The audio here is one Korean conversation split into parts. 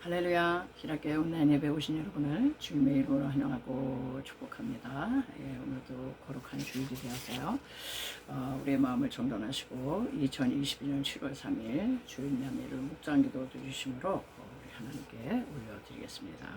할렐루야. 기락교회 온라인 예배 오신 여러분을 주님의 이름으로 환영하고 축복합니다. 오늘도 거룩한 주일이 되었어요. 우리의 마음을 정돈하시고 2022년 7월 3일 주일 야매를 묵상기도 드리심으로 우리 하나님께 올려드리겠습니다.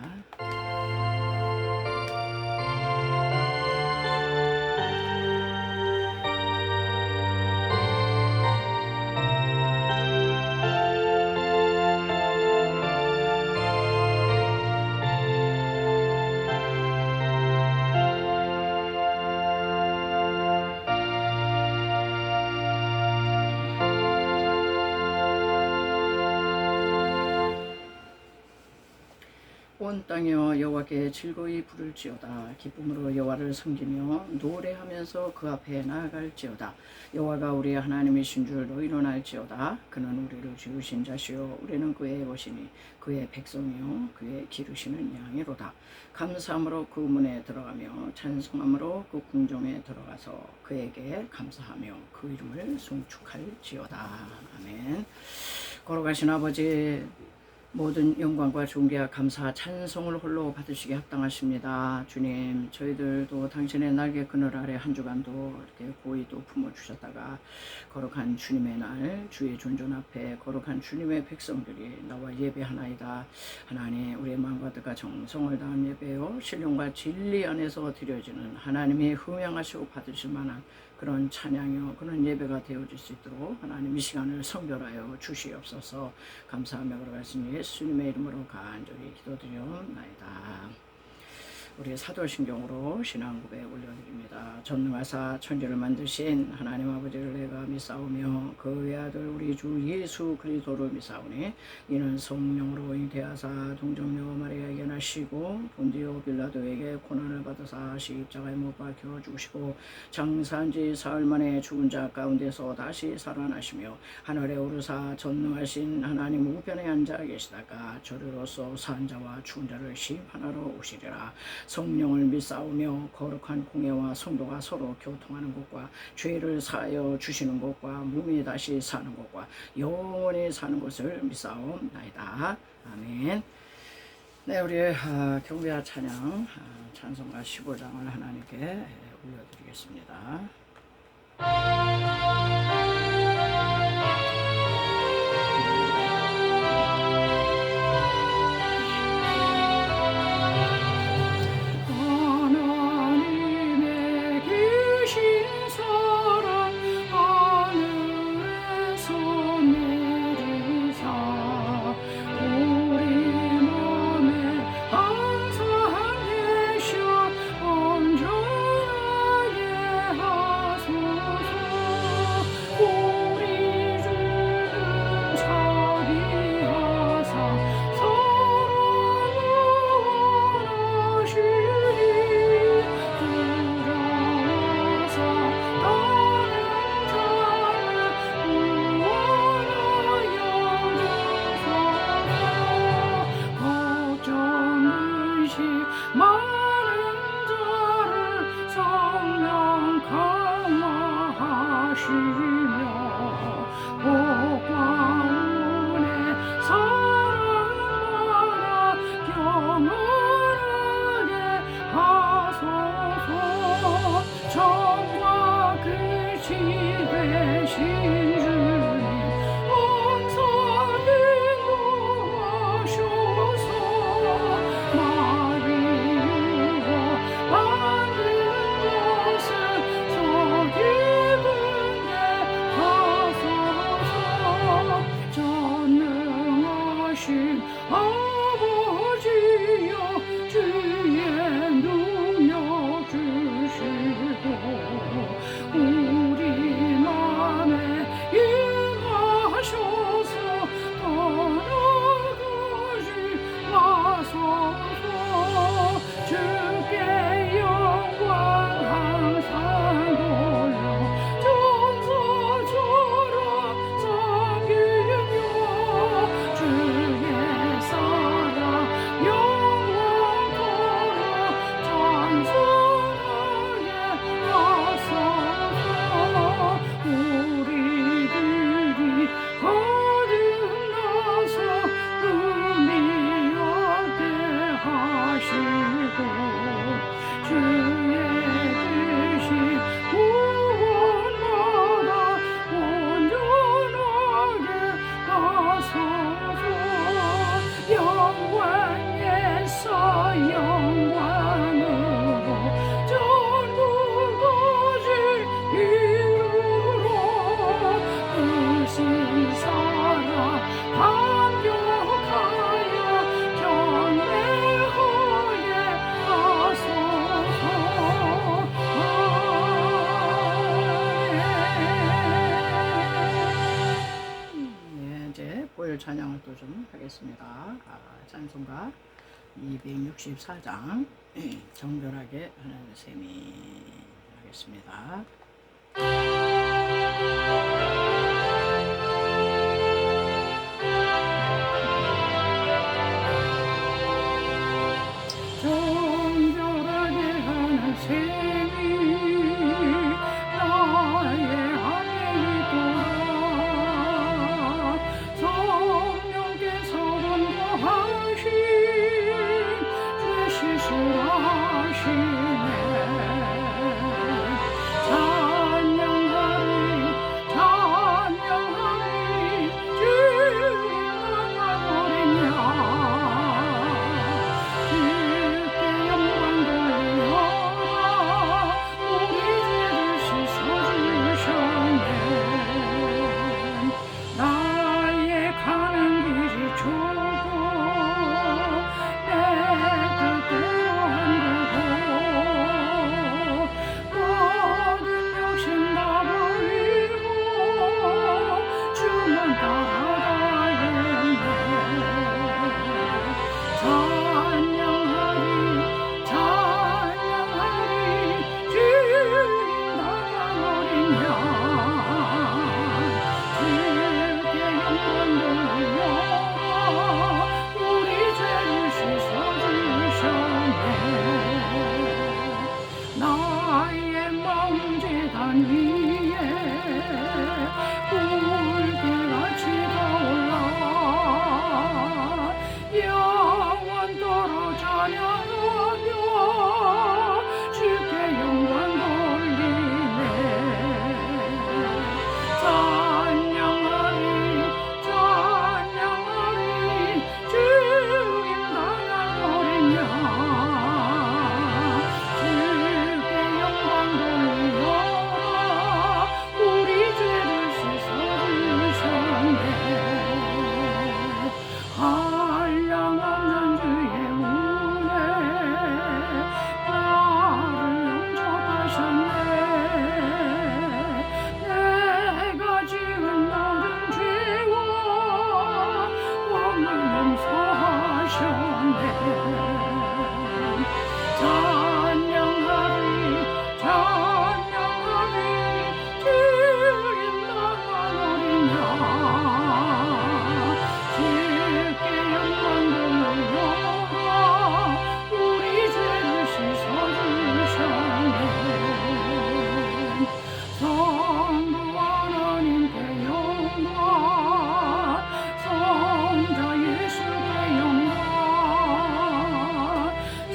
온 땅이여 여호와께 즐거이 부를지어다. 기쁨으로 여호와를 섬기며 노래하면서 그 앞에 나아갈지어다. 여호와가 우리의 하나님이신 줄 너희는 알지어다. 그는 우리를 지으신 자시요 우리는 그의 것이니 그의 백성이요 그의 기르시는 양이로다. 감사함으로 그 문에 들어가며 찬송함으로 그 궁정에 들어가서 그에게 감사하며 그 이름을 송축할지어다. 아멘. 걸어가신 아버지, 모든 영광과 존귀와 감사 찬송을 홀로 받으시기 합당하십니다. 주님, 저희들도 당신의 날개 그늘 아래 한 주간도 이렇게 고이 또 품어주셨다가 거룩한 주님의 날 주의 존전 앞에 거룩한 주님의 백성들이 나와 예배하나이다. 하나님, 우리의 마음과 뜻과 정성을 다한 예배요 신령과 진리 안에서 드려지는 하나님의 흠양하시고 받으실 만한 그런 찬양이요 그런 예배가 되어질 수 있도록 하나님 이 시간을 성별하여 주시옵소서. 감사하며 걸어가신 예수님의 이름으로 간절히 기도드리옵나이다. 우리 사도신경으로 신앙 고백 올려드립니다. 전능하사 천지를 만드신 하나님 아버지를 내가 믿사오며 그 외아들 우리 주 예수 그리스도를 믿사오니 이는 성령으로 잉태하사 동정녀 마리아에게 나시고 본디오 빌라도에게 고난을 받으사 십자가에 못 박혀 죽으시고 장사한 지 사흘 만에 죽은 자 가운데서 다시 살아나시며 하늘에 오르사 전능하신 하나님 우편에 앉아 계시다가 저리로서 산 자와 죽은 자를 심판하러 오시리라. 성령을 믿사오며 거룩한 공예와 성도가 서로 교통하는 것과 죄를 사하여 주시는 것과 몸이 다시 사는 것과 영원히 사는 것을 믿사옵나이다. 아멘. 네, 우리 경배와 찬양 찬송가 15장을 하나님께 올려드리겠습니다. 주의 사랑 찬양을 또 좀 하겠습니다. 찬송가 264장 정결하게 하는 셈이 하겠습니다. 정결하게 하는 셈이 나의 안에 있도다. 성령께서 원고하신 죄 씻으라시네. 찬양하리 찬양하리 주님 나가버린 양 주께 영광 돌려라. 우리 죄를 씻어주셨네. 나의 가는 길이 좁고 내 뜻대로 안되고 모든 욕심 다 버리고 주만 따라가겠네. 찬양하리 찬양하리 주님 나가버린 양 주께 영광 돌려라. 우리 죄를 씻어주셨네. 나의 마음 제단 위에 불길같이 타올라 영원토록 찬양하며 주께 영광 돌리네. 찬양하리 찬양하리 주님 나가버린 양 주께 영광 돌려라. 우리 죄를 씻어주셨네. 한량없는 주의 은혜 나를 영접하셨네. 내가 지은 모든 죄와 범을 용서하셨네. 찬양하리 찬양하리 주님 나가버린 양 주께 영광 돌려라. 우리 죄를 씻어주셨네. 성부 하나님께 영광 성자 예수께 영광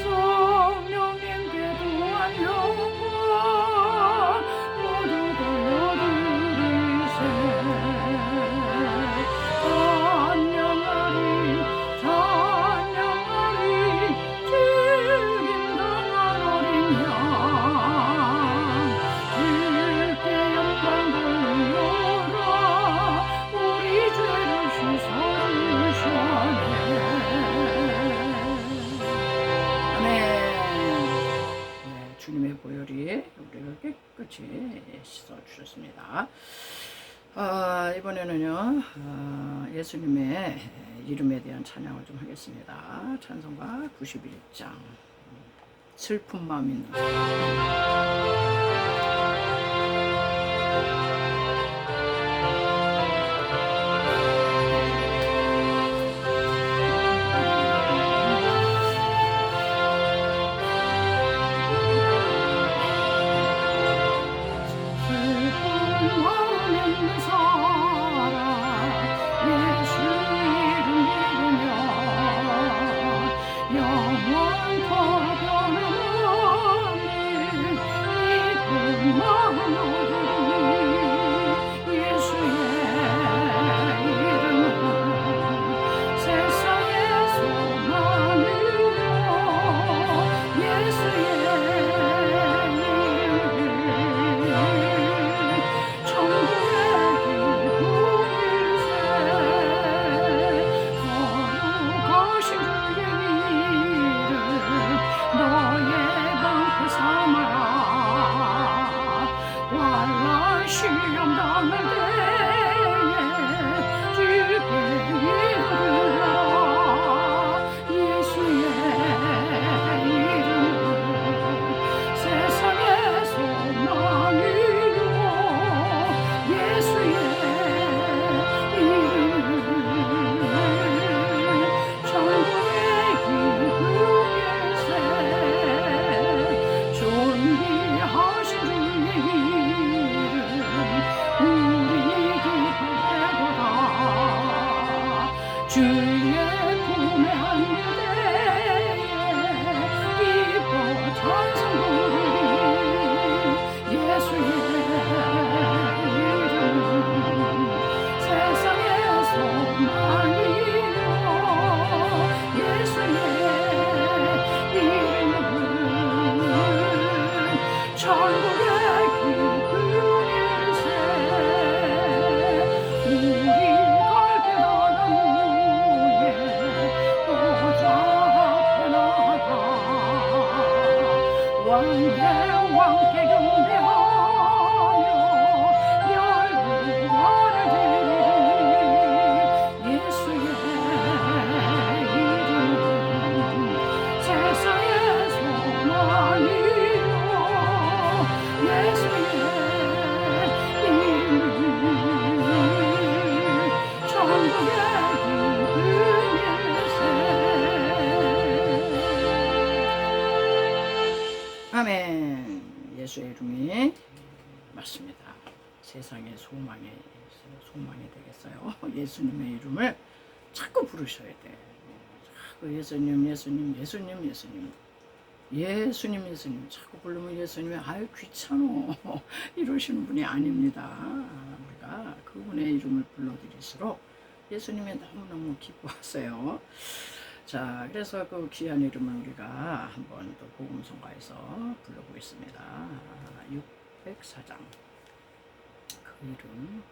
성령님께 또한 영광 모두 돌려드리세. 찬양하리 찬양하리 주님 당한 어린 양 주께 영광 돌려라. 우리 죄를 씻어주셨네. 아멘. 네, 주님의 보혈이 우리를 깨끗이 씻어주셨습니다. 이번에는요 예수님의 이름에 대한 찬양을 좀 하겠습니다. 찬송가 91장 슬픈 마음 있는 마음 왕께 경배하며 열무를 드리리 예수의 이름은 세상의 소망이요 예수의 이름은 천국의 기쁨일세. 아멘. 예수의 이름이 맞습니다. 세상의 소망이 되겠어요. 예수님의 이름을 자꾸 부르셔야 돼. 자꾸 예수님 자꾸 부르면 예수님이 아유 귀찮어 이러시는 분이 아닙니다. 우리가 그분의 이름을 불러드릴수록 예수님이 너무너무 기뻐하세요. 자, 그래서 그 귀한 이름을 우리가 한번 또 복음성가에서 불러보겠습니다. 604장 그 이름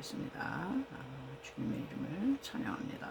기도하겠습니다. 주님의 이름을 찬양합니다.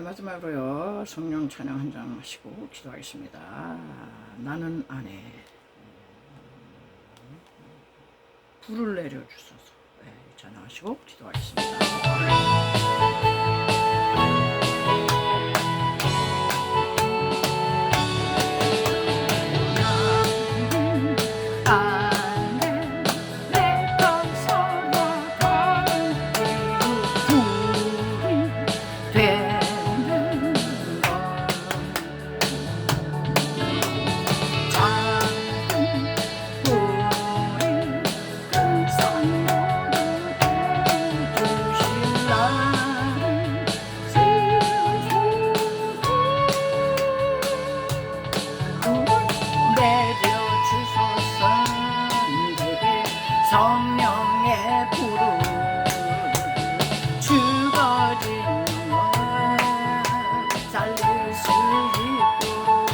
마지막으로요, 성령 찬양 한 장 하시고 기도하겠습니다. 나는 아내 불을 내려주소서. 네, 찬양하시고 기도하겠습니다. 성령의 불을 죽어진 영혼 살릴 수 있도록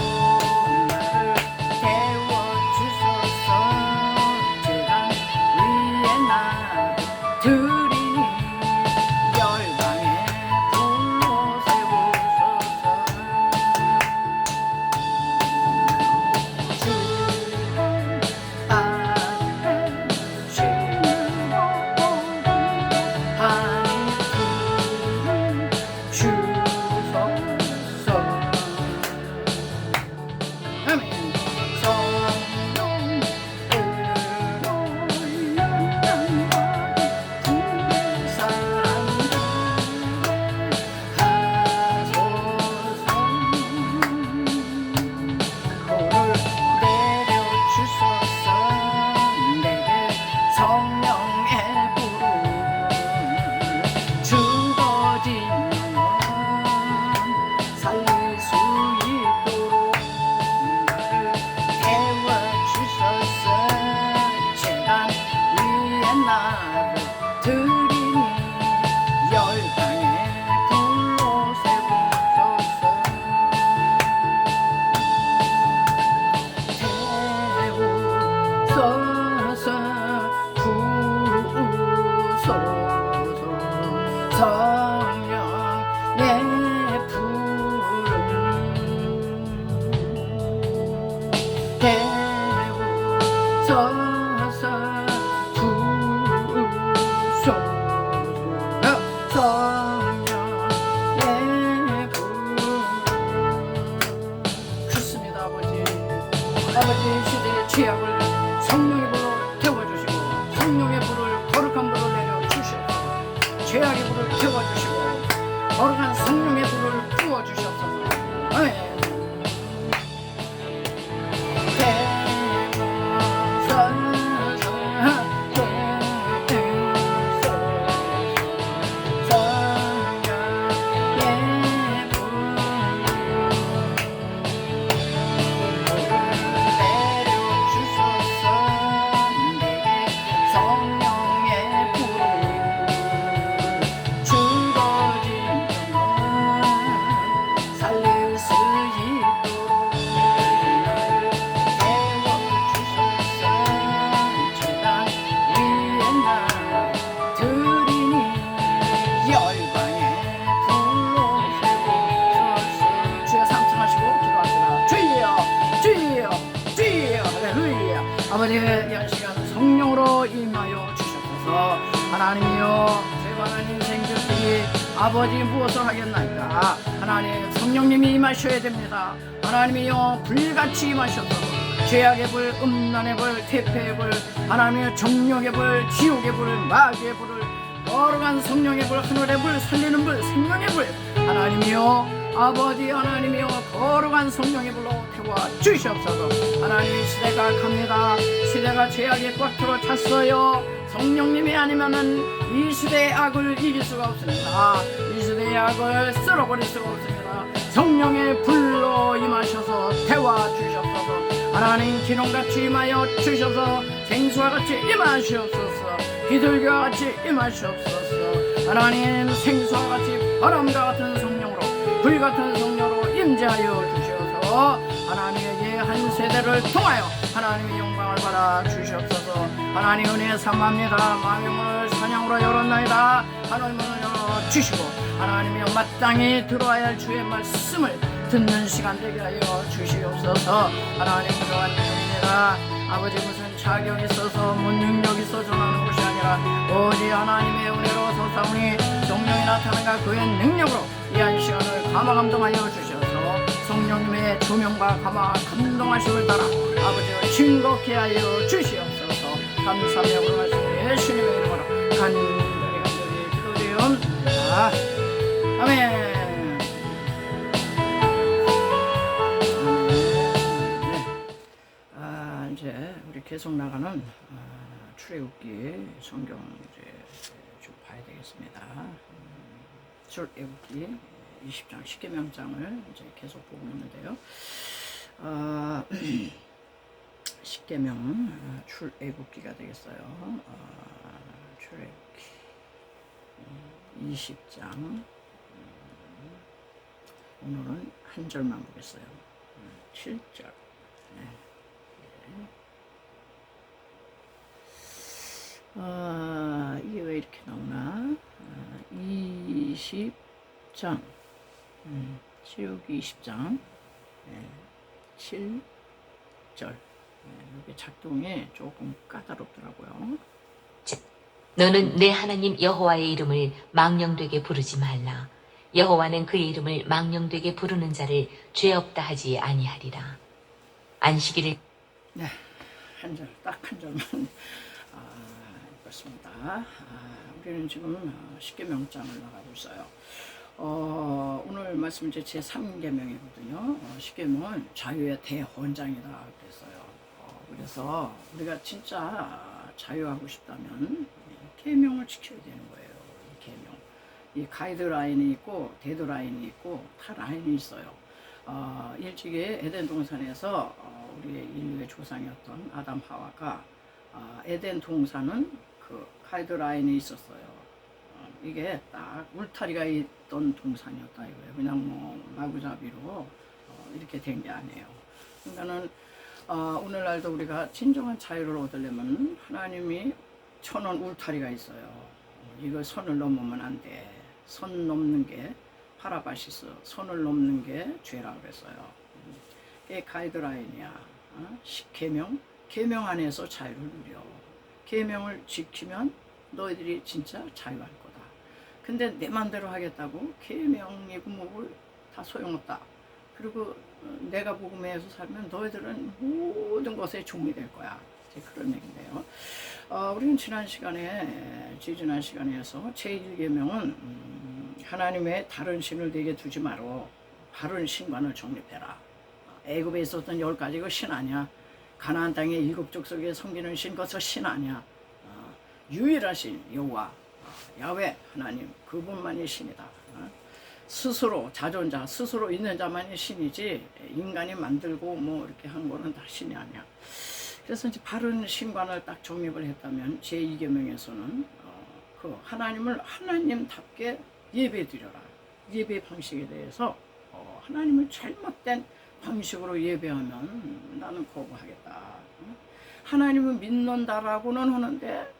나를 태워주소서. 재단 위에 나를 드리니 열방에 불로 세우소서. 주님 앞에 서서 성령의 불 좋습니다. 아버지 시대의 죄악을 성령의 불로 태워주시고 성령의 불을 거룩한 불을 내려주시옵소서. 죄악의 불을 태워주시고 거룩한 성령의 불을 부어주시옵소서. 아멘. 아버지의 이 시간 성령으로 임하여 주셔서 하나님이여 죄관한 인생들이 아버지 무엇을 하겠나이까. 하나님 성령님이 임하셔야 됩니다. 하나님이여 불같이 임하셔서 죄악의 불, 음란의 불, 태폐의 불, 하나님의 정령의 불, 지옥의 불, 마귀의 불을 거룩한 성령의 불, 하늘의 불, 살리는 불, 생명의 불 하나님이여 아버지 하나님이여 거룩한 성령의 불로 태워 주시옵소서. 하나님 시대가 갑니다. 시대가 죄악에 꽉 들어 찼어요. 성령님이 아니면은 이 시대의 악을 이길 수가 없습니다. 이 시대의 악을 쓸어버릴 수가 없습니다. 성령의 불로 임하셔서 태워 주시옵소서. 하나님 기름같이 임하여 주셔서 생수와 같이 임하시옵소서. 비둘기와 같이 임하시옵소서. 하나님 생수와 같이 바람과 같은 성령으로 불같은 성령으로 임재하여 주셔서 하나님의 한 세대를 통하여 하나님의 영광을 받아 주시옵소서. 하나님 은혜 삼합니다. 마음의 문을 사냥으로 열었나이다. 하늘 문을 열어 주시고 하나님의 마땅히 들어야 할 주의 말씀을 듣는 시간 되게 하여 주시옵소서. 하나님 그러한 중입니다. 아버지 무슨 자격이 있어서 뭐 능력이 있어 전하는 것이 아니라 오직 하나님의 은혜로 솟아오니 성령이 나타나가 그의 능력으로 이 한 시간을 감화 감동하여 주셔서 성령님의 조명과 감화 감동하심을 따라 아버지를 증거케 하여 주시옵소서. 감사하며 그러하시니 예수님의 이름으로 간절히 기도드리옵나이다. 아멘. 이제 우리 계속 나가는 출애굽기 성경 이제 좀 봐야 되겠습니다. 출애굽기 20장 10계명장을 이제 계속 보고 있는데요. 10계명 출애굽기가 되겠어요. 출애굽기 20장 오늘은 한 절만 보겠어요. 7절. 이게 왜 이렇게 나오나? 20장, 출애굽기 20장, 7절. 이게 작동이 조금 까다롭더라고요. 너는 내 하나님 여호와의 이름을 망령되게 부르지 말라. 여호와는 그의 이름을 망령되게 부르는 자를 죄 없다 하지 아니하리라. 안식일을 네, 한 절, 딱 한 절만 읽었습니다. 우리는 지금 10계명장을 나가고 있어요. 오늘 말씀 제 3계명이거든요. 10계명은 자유의 대헌장이다 그랬어요. 그래서 우리가 진짜 자유하고 싶다면 계명을 지켜야 되는 거예요. 이 계명. 이 가이드라인이 있고 데드라인이 있고 타라인이 있어요. 일찍이 에덴 동산에서 우리의 인류의 조상이었던 아담 하와가 에덴 동산은 그 가이드라인이 있었어요. 이게 딱 울타리가 있던 동산이었다 이거예요. 그냥 뭐 마구잡이로 이렇게 된 게 아니에요. 그러니까는 오늘날도 우리가 진정한 자유를 얻으려면 하나님이 쳐놓은 울타리가 있어요. 이거 선을 넘으면 안 돼. 선 넘는 게 파라바시스, 선을 넘는 게 죄라고 그랬어요. 이게 가이드라인이야. 10계명 계명 안에서 자유를 누려. 계명을 지키면 너희들이 진짜 자유할 거다. 근데 내 맘대로 하겠다고 계명이고 뭐고 다 소용없다. 그리고 내가 복음에서 살면 너희들은 모든 것에 종이 될 거야. 이제 그런 얘기인데요. 우리는 지난 시간에서 제1계명은 하나님의 다른 신을 내게 두지 마라. 바른 신관을 정립해라. 애굽에 있었던 10가지 그 신 아니야. 가나안 땅의 7족속에 섬기는 신 그것은 신 아니야. 유일하신 여호와 야훼 하나님 그분만이 신이다. 스스로 자존자 스스로 있는 자만이 신이지 인간이 만들고 뭐 이렇게 한 거는 다 신이 아니야. 그래서 이제 바른 신관을 딱 정립을 했다면 제2계명에서는 그 하나님을 하나님답게 예배드려라. 예배 방식에 대해서 하나님을 잘못된 방식으로 예배하면 나는 거부하겠다. 하나님을 믿는다라고는 하는데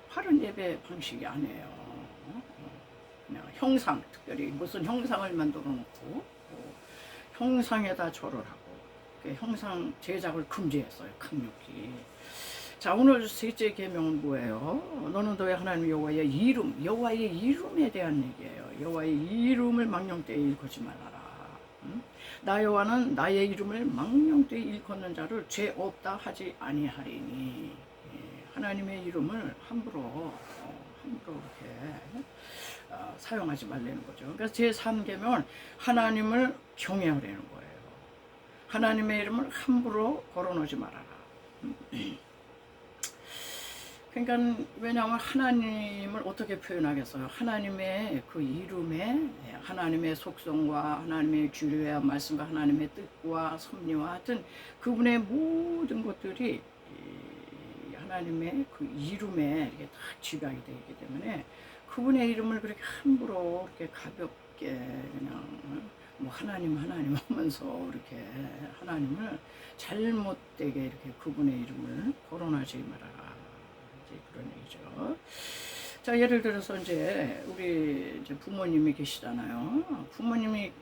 바른 예배 방식이 아니에요. 그냥 형상, 특별히 무슨 형상을 만들어 놓고 형상에다 절을 하고 형상 제작을 금지했어요. 강력히. 자, 오늘 셋째 계명은 뭐예요? 너는 너의 하나님 여호와의 이름, 여호와의 이름에 대한 얘기예요. 여호와의 이름을 망령되이 일컫지 말아라. 나 여호와는 나의 이름을 망령되이 일컫는 자를 죄 없다 하지 아니하리니. 하나님의 이름을 함부로 이렇게 사용하지 말라는 거죠. 그래서 제3계명은 하나님을 경외하라는 거예요. 하나님의 이름을 함부로 걸어놓지 말아라. 그러니까 왜냐하면 하나님을 어떻게 표현하겠어요? 하나님의 그 이름에 하나님의 속성과 하나님의 규례와 말씀과 하나님의 뜻과 섭리와 하여튼 그분의 모든 것들이 하나님의 그 이름에 이게 다 집약이 되어 있기 때문에 그분의 이름을 그렇게 함부로 이렇게 가볍게 그냥 뭐 하나님 하면서 이렇게 하나님을 잘못되게 이렇게 그분의 이름을 거론하지 말아라. 이제 그런 얘기죠. 자, 예를 들어서 이제 우리 이제 부모님이 계시잖아요. 부모님이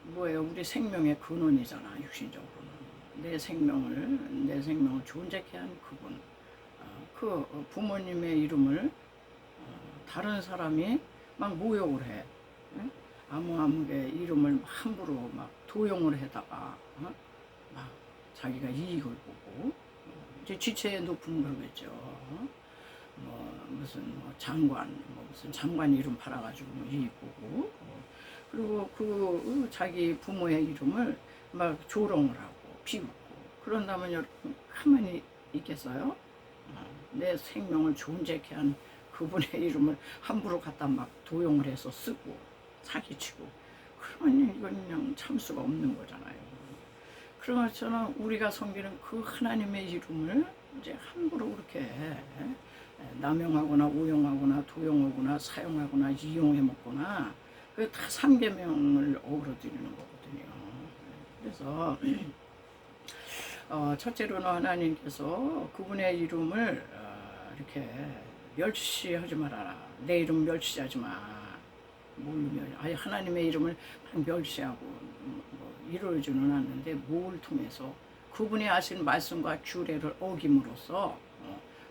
뭐예요? 우리 생명의 근원이잖아. 육신적으로는 내 생명을 존재케 한 그분. 그 부모님의 이름을 다른 사람이 막 모욕을 해. 아무개 이름을 함부로 막 도용을 해다가 막 자기가 이익을 보고 이제 지체의 높은 그러겠죠. 무슨 장관, 무슨 장관 이름 팔아가지고 이익 보고 그리고 그 자기 부모의 이름을 막 조롱을 하고 비웃고 그런다면 여러분 가만히 있겠어요? 내 생명을 존재케 한 그분의 이름을 함부로 갖다 막 도용을 해서 쓰고 사기치고 그러면 이건 그냥 참수가 없는 거잖아요. 그런 것처럼 우리가 섬기는 그 하나님의 이름을 이제 함부로 그렇게 남용하거나 오용하거나 도용하거나 사용하거나 이용해 먹거나 그 다 3계명을 어그러뜨리는 거거든요. 그래서 첫째로는 하나님께서 그분의 이름을 이렇게 멸시하지 말아라. 내 이름 멸시하지 마. 아니 하나님의 이름을 멸시하고 이루어지는 않는데 뭘 통해서 그분이 하신 말씀과 규례를 어김으로써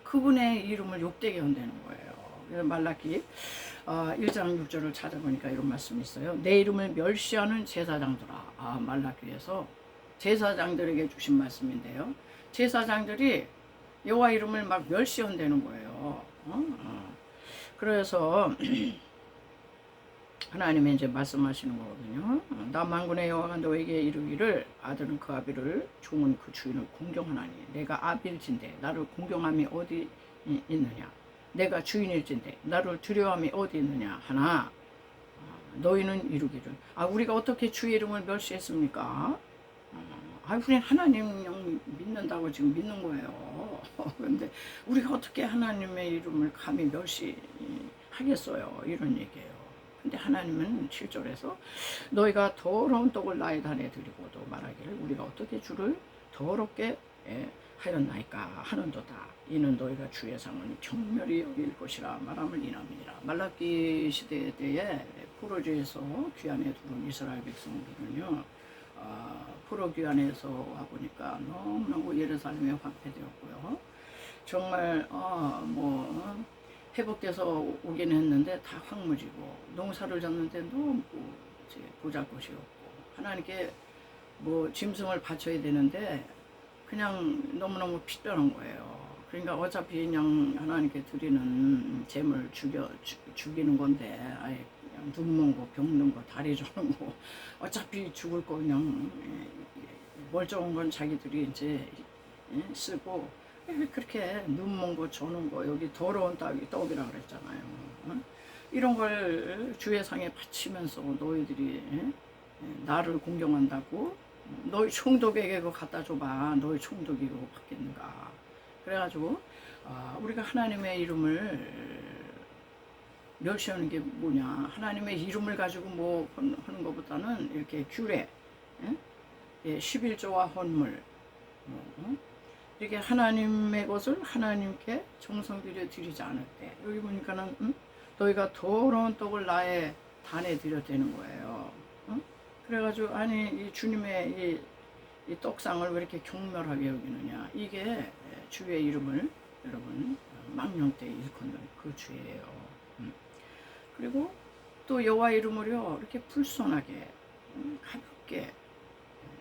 그분의 이름을 욕되게 한다는 거예요. 말라기 1장 6절을 찾아보니까 이런 말씀이 있어요. 내 이름을 멸시하는 제사장들아. 말라기에서 제사장들에게 주신 말씀인데요. 제사장들이 여호와 이름을 막 멸시한다는 거예요. 그래서 하나님이 이제 말씀하시는 거거든요. 나 만군의 여호와가 너에게 이르기를 아들은 그 아비를 종은 그 주인을 공경하나니 내가 아비일진데 나를 공경함이 어디 있느냐. 내가 주인일진데 나를 두려움이 어디 있느냐 하나 너희는 이르기를 우리가 어떻게 주의 이름을 멸시했습니까? 우리 하나님 그냥 믿는다고 지금 믿는 거예요. 그런데 우리가 어떻게 하나님의 이름을 감히 멸시하겠어요? 이런 얘기예요. 근데 하나님은 7절에서 너희가 더러운 떡을 나의 단에 드리고도 말하기를 우리가 어떻게 주를 더럽게 하였나이까 하는도다. 이는 너희가 주의 상을 경멸히 여길 것이라 말함을 인함이니라. 말라기 시대 때에 포로지에서 귀환에 들어온 이스라엘 백성들은요 포로귀환에서 와보니까 너무너무 예루살렘이 황폐되었고요. 정말 회복돼서 오긴 했는데 다 황무지고, 농사를 졌는데 너무 이제 보잘것이 없고, 하나님께 짐승을 바쳐야 되는데 그냥 너무너무 피곤한 거예요. 그러니까 어차피 그냥 하나님께 드리는 재물 죽이는 건데, 아예 그냥 눈먼 거, 병든 거, 다리 저는 거, 어차피 죽을 거 그냥 멀쩡한 건 자기들이 이제 쓰고, 그렇게 눈먼 거, 저는 거, 여기 더러운 떡이라 그랬잖아요. 이런 걸 주회상에 바치면서 너희들이 나를 공경한다고? 너희 총독에게 그거 갖다 줘봐. 너희 총독이 그거 받겠는가? 그래가지고 우리가 하나님의 이름을 멸시하는 게 뭐냐? 하나님의 이름을 가지고 하는 것보다는 이렇게 규례, 11조와 헌물, 이렇게 하나님의 것을 하나님께 정성들여 드리지 않을 때, 여기 보니까는 너희가 더러운 떡을 나의 단에 드렸다는 거예요. 그래가지고 아니 이 주님의 이 떡상을 왜 이렇게 경멸하게 여기느냐? 이게 주의 이름을 여러분 망령되이 일컫는 그 죄예요. 그리고 또 여호와 이름을요 이렇게 불손하게 가볍게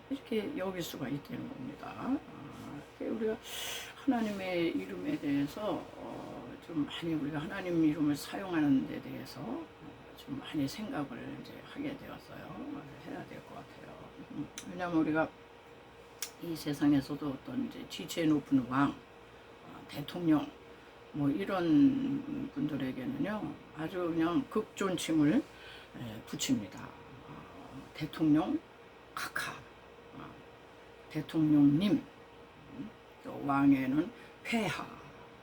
이렇게 여길 수가 있다는 겁니다. 우리가 하나님의 이름에 대해서 좀 많이 우리가 하나님 이름을 사용하는 데 대해서 좀 많이 생각을 이제 하게 되었어요. 해야 될 것 같아요. 왜냐하면 우리가 이 세상에서도 어떤 이제 지체 높은 왕, 대통령 이런 분들에게는요 아주 그냥 극존칭을 붙입니다. 대통령 카카, 대통령님, 또 왕에는 폐하,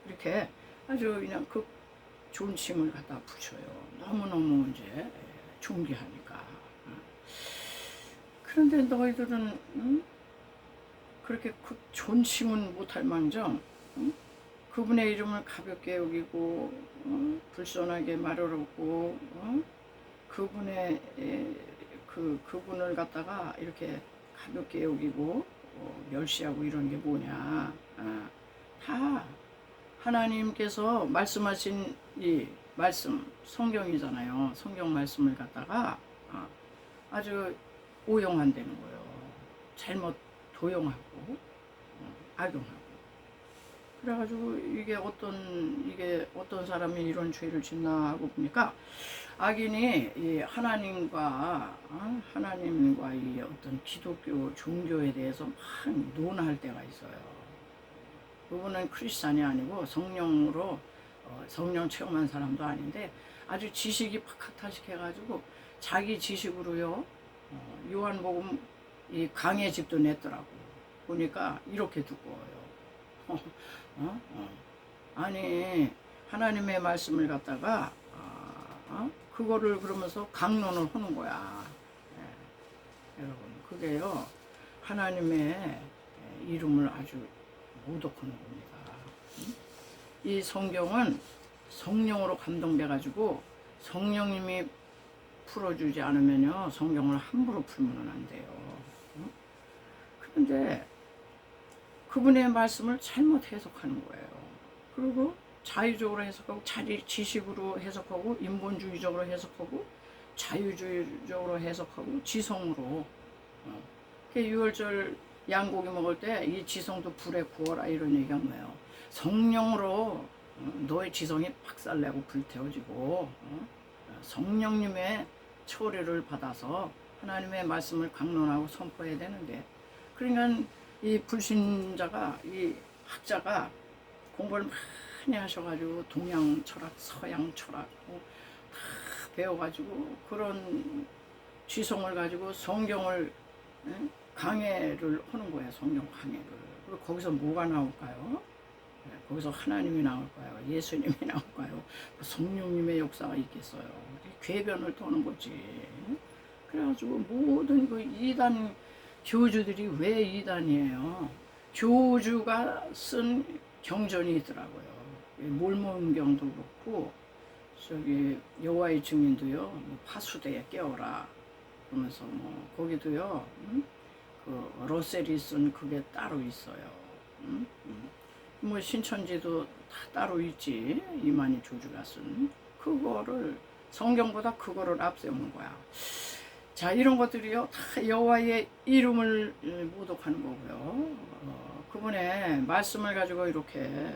이렇게 아주 그냥 극존칭을 갖다 붙여요. 너무너무 이제 존귀하니까. 그런데 너희들은 그렇게 존칭은 못할 망정 그분의 이름을 가볍게 여기고 불손하게 말하고 그분의 그분을 갖다가 이렇게 가볍게 여기고 멸시하고 이런 게 뭐냐? 다 하나님께서 말씀하신 이 말씀 성경이잖아요. 성경 말씀을 갖다가 아주 오용한다는 거예요. 잘못 도용하고 악용하고. 그래가지고 이게 어떤 사람이 이런 죄를 짓나 하고 보니까 악인이 이 하나님과 이 어떤 기독교 종교에 대해서 막 논할 때가 있어요. 그분은 크리스찬이 아니고 성령으로 성령 체험한 사람도 아닌데 아주 지식이 팍팍타식해가지고 자기 지식으로요 요한복음 이 강의 집도 냈더라고. 보니까 이렇게 두꺼워요. 아니 하나님의 말씀을 갖다가 그거를 그러면서 강론을 하는 거야. 여러분 그게요 하나님의 이름을 아주 모독하는 겁니다. 이 성경은 성령으로 감동돼 가지고 성령님이 풀어주지 않으면요 성경을 함부로 풀면 안 돼요. 그런데 그분의 말씀을 잘못 해석하는 거예요. 그리고 자유적으로 해석하고 지식으로 해석하고 인본주의적으로 해석하고 자유주의적으로 해석하고 지성으로 6월절 양고기 먹을 때 이 지성도 불에 구워라 이런 얘기가 뭐예요? 성령으로 너의 지성이 박살내고 불태워지고 성령님의 초래를 받아서 하나님의 말씀을 강론하고 선포해야 되는데 그러니까 이 불신자가 이 학자가 공부를 많이 하셔가지고 동양 철학, 서양 철학 다 배워가지고 그런 지성을 가지고 성경을 강해를 하는 거예요. 성경 강해를. 그리고 거기서 뭐가 나올까요? 거기서 하나님이 나올까요? 예수님이 나올까요? 성령님의 역사가 있겠어요. 궤변을 떠는 거지. 그래가지고 모든 그 이단 교주들이 왜 이단이에요? 교주가 쓴 경전이 있더라고요. 몰몬경도 그렇고 저기 여호와의 증인도요. 파수대에 깨어라 그러면서 거기도요. 그 러셀이 쓴 그게 따로 있어요. 뭐 신천지도 다 따로 있지. 이만희 조주가 쓴 그거를 성경보다 그거를 앞세우는 거야. 자, 이런 것들이요 다 여호와의 이름을 모독하는 거고요. 그분의 말씀을 가지고 이렇게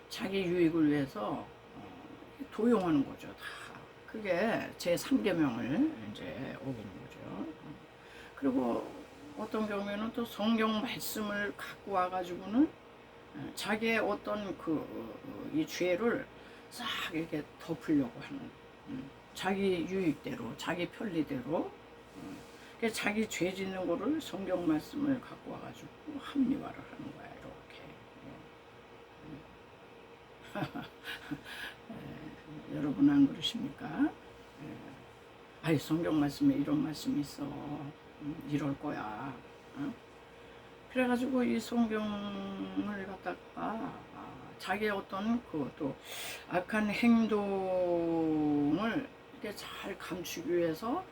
자기 유익을 위해서 도용하는 거죠. 다 그게 제 3계명을 이제 어기는 거죠. 그리고 어떤 경우에는 또 성경 말씀을 갖고 와가지고는 자기의 어떤 이 죄를 싹 이렇게 덮으려고 하는 자기 유익대로, 자기 편리대로 그래서 자기 죄 짓는 거를 성경 말씀을 갖고 와가지고 합리화를 하는 거야. 이렇게. 여러분 안 그러십니까? 아니 성경 말씀에 이런 말씀이 있어. 이럴 거야. 그래가지고 이 성경을 갖다가 자기의 어떤 그것도 악한 행동을 이렇게 잘 감추기 위해서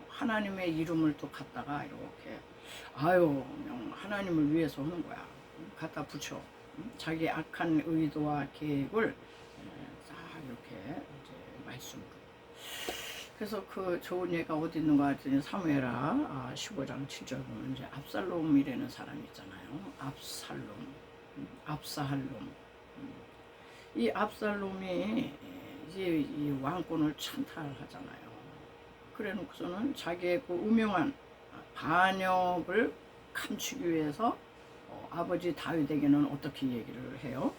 하나님의 이름을 또 갖다가 이렇게 그냥 하나님을 위해서 하는 거야. 갖다 붙여. 자기 악한 의도와 계획을 싹 이렇게 이제 말씀으로. 그래서 그 좋은 예가 어디 있는가 했더니 사무엘하 15장 7절 보면 이제 압살롬이라는 사람이 있잖아요. 압사할롬. 이 압살롬이 이제 이 왕권을 찬탈하잖아요. 그래 놓고서는 자기의 그 음흉한 반역을 감추기 위해서 아버지 다윗에게는 어떻게 얘기를 해요?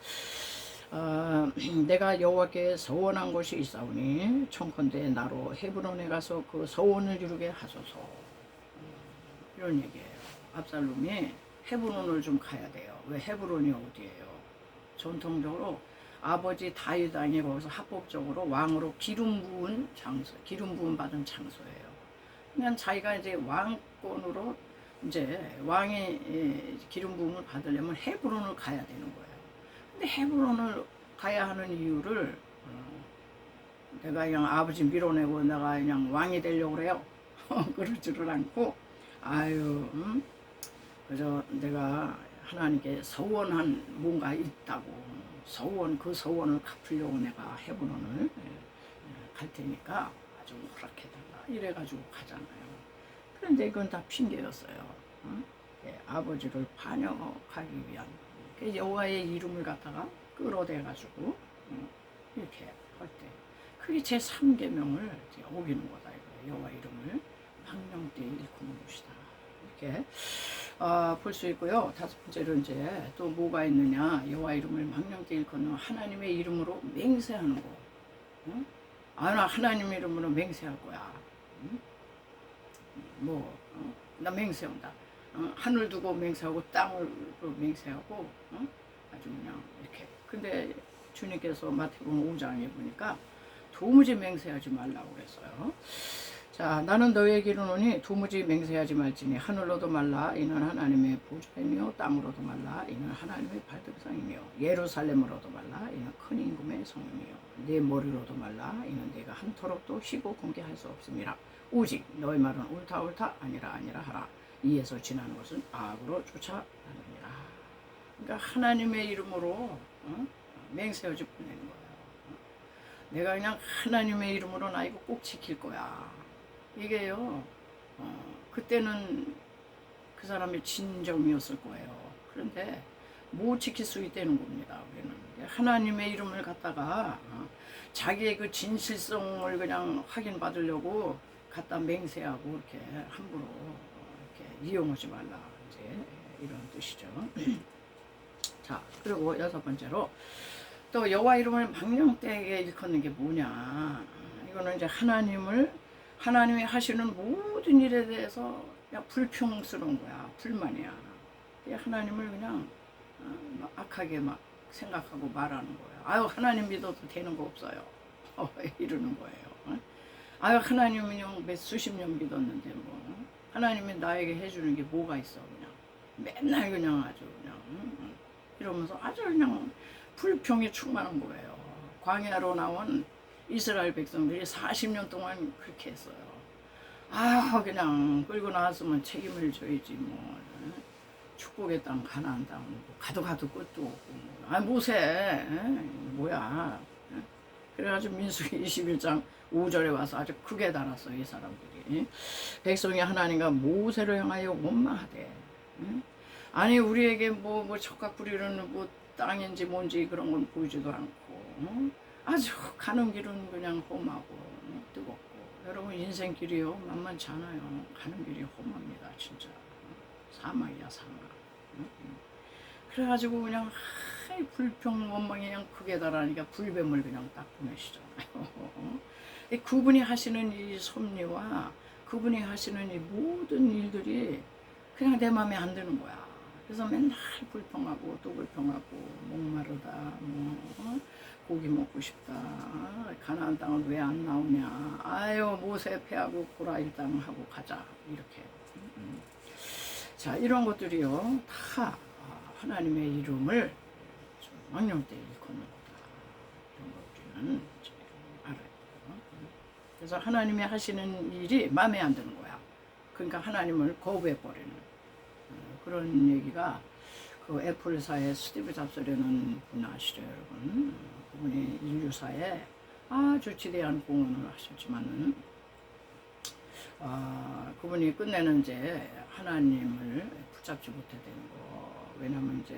내가 여호와께 서원한 것이 있사오니 청컨대 나로 헤브론에 가서 그 서원을 이루게 하소서. 이런 얘기예요. 압살롬이 헤브론을 좀 가야 돼요. 왜 헤브론이 어디예요? 전통적으로 아버지 다윗 왕이 거기서 합법적으로 왕으로 기름 부은 장소, 기름 부음 받은 장소예요. 그냥 자기가 이제 왕권으로 이제 왕의 기름 부음을 받으려면 헤브론을 가야 되는 거예요. 근데 헤브론을 가야 하는 이유를 내가 그냥 아버지 밀어내고 내가 그냥 왕이 되려고 그래요. 그러지를 않고 그저 내가 하나님께 서원한 뭔가 있다고 그 서원을 갚으려고 내가 헤브론을 갈 테니까 좀 허락해달라 이래가지고 가잖아요. 그런데 이건 다 핑계였어요. 아버지를 반역하기 위한 여호와의 이름을 갖다가 끌어대가지고 이렇게 할 때 그게 제 3계명을 어기는 거다 이거예요. 여호와 이름을 망령되이 일컫는 것이다. 이렇게 볼 수 있고요. 다섯 번째로 이제 또 뭐가 있느냐? 여호와 이름을 망령되이 일컫는 하나님의 이름으로 맹세하는 거. 나 하나님 이름으로 맹세할 거야. 나 맹세한다. 하늘 두고 맹세하고 땅으로 맹세하고 아주 그냥 이렇게. 근데 주님께서 마태복음 5장에 보니까 도무지 맹세하지 말라고 그랬어요. 자, 나는 너에게 이르노니 도무지 맹세하지 말지니 하늘로도 말라 이는 하나님의 보좌이며 땅으로도 말라 이는 하나님의 발등상이며 예루살렘으로도 말라 이는 큰 임금의 성이며 내 머리로도 말라 이는 내가 한토록도 희고 공개할 수 없음이라. 오직 너의 말은 옳다 아니라 하라. 이에서 지나는 것은 악으로 쫓아다니라. 그러니까 하나님의 이름으로 맹세하지 보내는 거예요. 내가 그냥 하나님의 이름으로 나 이거 꼭 지킬 거야. 이게요. 그때는 그 사람의 진정이었을 거예요. 그런데 못 지킬 수 있다는 겁니다. 우리는 하나님의 이름을 갖다가 자기의 그 진실성을 그냥 확인받으려고 갖다 맹세하고 이렇게 함부로 이렇게 이용하지 말라. 이제 이런 뜻이죠. 자, 그리고 여섯 번째로 또 여호와 이름을 망령되게 일컫는 게 뭐냐? 이거는 이제 하나님이 하시는 모든 일에 대해서 그냥 불평스러운 거야. 불만이야. 하나님을 그냥 악하게 막 생각하고 말하는 거예요. 하나님 믿어도 되는 거 없어요. 이러는 거예요. 하나님은요 몇 수십 년 믿었는데 하나님이 나에게 해주는 게 뭐가 있어. 그냥 맨날 그냥 아주 그냥 이러면서 아주 그냥 불평이 충만한 거예요. 광야로 나온 이스라엘 백성들이 40년 동안 그렇게 했어요. 그냥 끌고 나왔으면 책임을 져야지 뭐. 축복의 땅 가나안 땅 가도 끝도 없고 모세 뭐야. 그래가지고 민수기 21장 5절에 와서 아주 크게 달았어 이 사람들이. 백성이 하나님과 모세를 향하여 원망하되 아니 우리에게 뭐 척각 부리는 뭐 땅인지 뭔지 그런 건 보이지도 않고 아주 가는 길은 그냥 험하고 뜨겁고. 여러분 인생길이요 만만치 않아요. 가는 길이 험합니다 진짜. 사막이야 사막. 그래가지고 그냥 불평 원망이 그냥 크게 달하니까 불뱀을 그냥 딱 보내시잖아요. 그분이 하시는 이 섭리와 그분이 하시는 이 모든 일들이 그냥 내 마음에 안 드는 거야. 그래서 맨날 불평하고 또 불평하고 목마르다 뭐 고기 먹고 싶다 가나안 땅은 왜 안 나오냐 아유 모세 패하고 고라일 땅 하고 가자 이렇게. 자 이런 것들이요 다 하나님의 이름을 망령되이 일컫는 거다. 이런 거 우리는 알아야 돼요. 그래서 하나님이 하시는 일이 마음에 안 드는 거야. 그러니까 하나님을 거부해버리는 그런 얘기가 그 애플사의 스티브 잡스라는 분 아시죠 여러분. 그분이 인류사에 아주 지대한 공헌을 하셨지만은 그분이 끝내는 이제 하나님을 붙잡지 못해 되는 거. 왜냐면 이제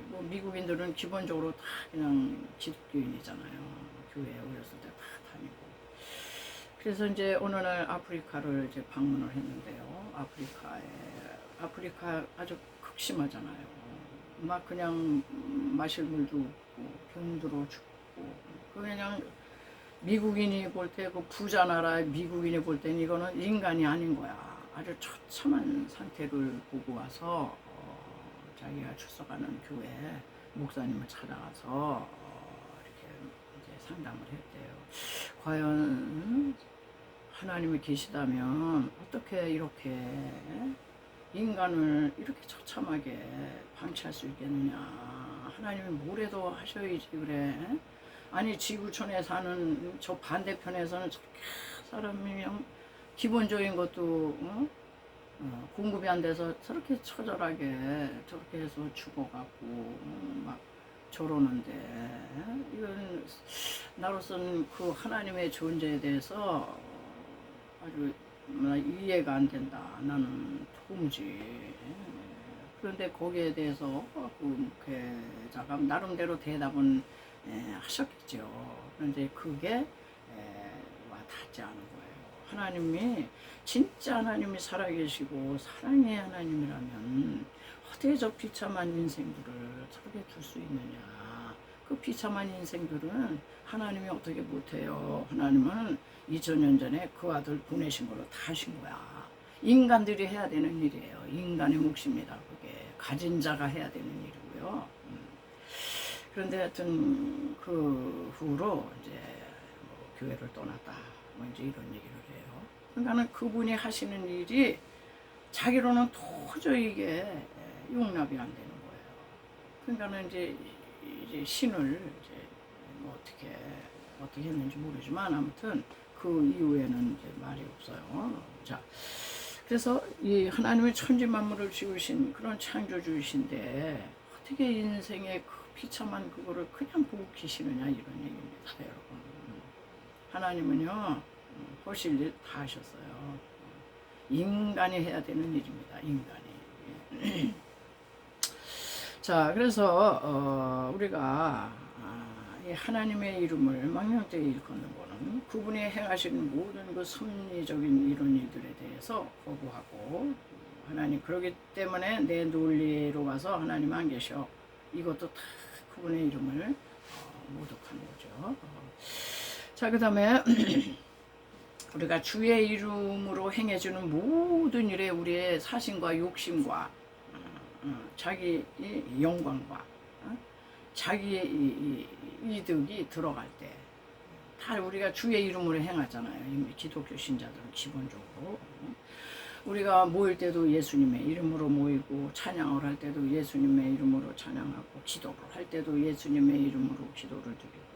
뭐 미국인들은 기본적으로 다 그냥 기독교인이잖아요. 교회에 어렸을 때 다 다니고. 그래서 이제 어느 날 아프리카를 이제 방문을 했는데요. 아프리카 아주 극심하잖아요. 막 그냥 마실 물도 없고 병들어 죽고 그냥 미국인이 볼 때 그 부자 나라의 미국인이 볼 때는 이거는 인간이 아닌 거야. 아주 처참한 상태를 보고 와서 자기가 출석하는 교회 목사님을 찾아가서 이렇게 이제 상담을 했대요. 과연 하나님이 계시다면 어떻게 이렇게 인간을 이렇게 처참하게 방치할 수 있겠느냐. 하나님이 뭐래도 하셔야지 그래. 아니 지구촌에 사는 저 반대편에서는 저렇게 사람이 그냥 기본적인 것도 공급이 안 돼서 저렇게 처절하게 저렇게 해서 죽어갖고 막 저러는데 이건 나로서는 그 하나님의 존재에 대해서 아주 이해가 안 된다. 나는 도무지. 그런데 거기에 대해서 그 목회자가 나름대로 대답은 하셨겠죠. 그런데 그게 와 닿지 않은 거예요. 하나님이 진짜 하나님이 살아계시고 사랑의 하나님이라면 어떻게 저 비참한 인생들을 저렇게 둘 수 있느냐. 그 비참한 인생들은 하나님이 어떻게 못해요. 하나님은 2000년 전에 그 아들 보내신 걸로 다 하신 거야. 인간들이 해야 되는 일이에요. 인간의 몫입니다. 그게 가진 자가 해야 되는 일이고요. 그런데 하여튼 그 후로 이제 뭐 교회를 떠났다. 뭐 이제 이런 얘기를 해요. 그러니까는 그분이 하시는 일이 자기로는 도저히 이게 용납이 안 되는 거예요. 그러니까는 이제 신을 이제 뭐 어떻게 했는지 모르지만 아무튼 그 이후에는 이제 말이 없어요. 자, 그래서 이 하나님의 천지 만물을 지으신 그런 창조주이신데 어떻게 인생의 그 비참한 그거를 그냥 보고 계시느냐 이런 얘기입니다, 여러분. 하나님은요 하실 일 다 하셨어요. 인간이 해야 되는 일입니다, 인간이. 자, 그래서 우리가 이 하나님의 이름을 망령되이 일컫는 거는 그분이 행하시는 모든 그 섭리적인 이런 일들에 대해서 거부하고 하나님 그러기 때문에 내 논리로 가서 하나님 안 계셔. 이것도 다 그분의 이름을 모독하는 거죠. 자, 그 다음에 우리가 주의 이름으로 행해주는 모든 일에 우리의 사심과 욕심과 자기 영광과 자기의 이득이 들어갈 때 다 우리가 주의 이름으로 행하잖아요. 기독교 신자들은 기본적으로 우리가 모일 때도 예수님의 이름으로 모이고 찬양을 할 때도 예수님의 이름으로 찬양하고 기도를 할 때도 예수님의 이름으로 기도를 드리고